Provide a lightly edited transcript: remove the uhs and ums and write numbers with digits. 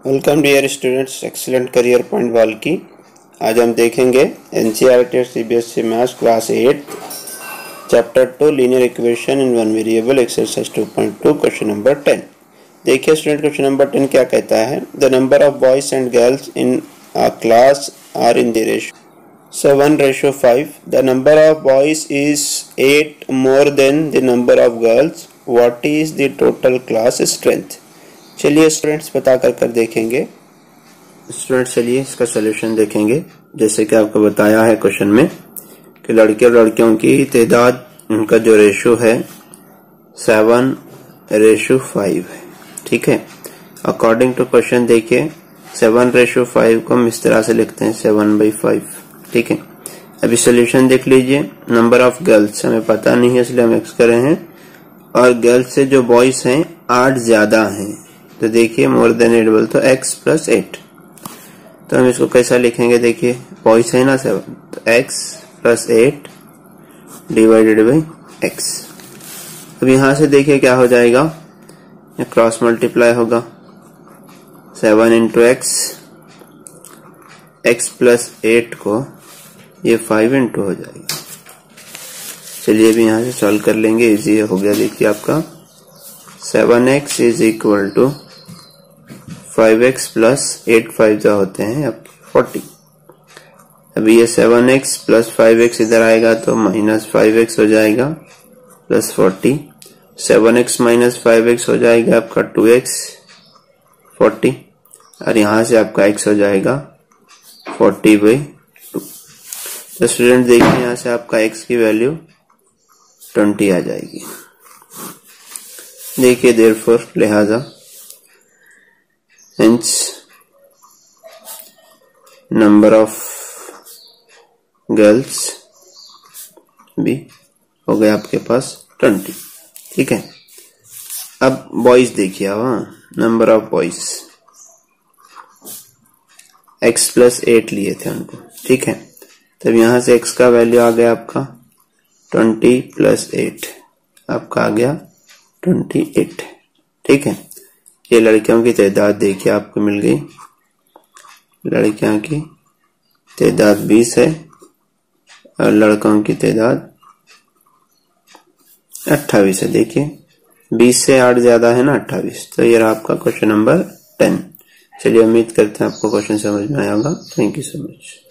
Welcome dear students, excellent career point वाल की। आज हम देखेंगे एनसीईआरटी और CBSE maths class 8 chapter 2 linear equation in one variable exercise 2.2 question number 10। देखिए स्टूडेंट, क्वेश्चन नंबर 10 क्या कहता है। The number of boys and girls in a class are in the ratio 7:5। The number of boys is 8 more than the number of girls. What is the total class strength. चलिए students बता कर देखेंगे। Students चलिए इसका solution देखेंगे। जैसे कि आपको बताया है क्वेश्चन में कि लड़के और लड़कियों की तादाद, उनका जो रेशो है 7:5 है। ठीक है, अकॉर्डिंग टू क्वेश्चन देखिए 7:5 को हम इस तरह से लिखते हैं 7/5। ठीक है, अभी सॉल्यूशन देख लीजिए। नंबर ऑफ गर्ल्स हमें पता नहीं है इसलिए हम एक्स करे हैं, और गर्ल्स से जो बॉयज हैं 8 ज्यादा हैं, तो देखिए मोर देन 8 बोल तो x + 8। तो हम इसको कैसा लिखेंगे, देखिए बॉयज है ना 7, तो x + 8 डिवाइडेड बाई x। अब यहां से देखिए क्या हो जाएगा, क्रॉस मल्टीप्लाई होगा 7 × x + 8 को ये 5 × हो जाएगा। चलिए अभी यहां से सॉल्व कर लेंगे, इजी हो गया। देखिए आपका 7x = 5x + 8 5 जो होते हैं आपके 40। अभी ये 7x + 5x इधर आएगा तो -5x हो जाएगा +40। 7x - 5x हो जाएगा आपका 2x 40, और यहां से आपका x हो जाएगा 40/2। तो स्टूडेंट देखिए यहां से आपका x की वैल्यू 20 आ जाएगी। देखिए देयरफॉर लिहाजा hence number of girls भी हो गया आपके पास 20। ठीक है, अब बॉयज देखिए। नंबर ऑफ बॉयज x + 8 लिए थे उनको। ठीक है, तब यहां से x का वैल्यू आ गया आपका 20 + 8, आपका आ गया 28। ठीक है, ये लड़कियों की तादाद देखिए आपको मिल गई। लड़कियों की तादाद 20 है और लड़कों की तादाद 28 है। देखिए 20 से 8 ज्यादा है ना 28। तो ये रहा आपका क्वेश्चन नंबर 10। चलिए उम्मीद करते हैं आपको क्वेश्चन समझ में आया होगा। Thank you so much.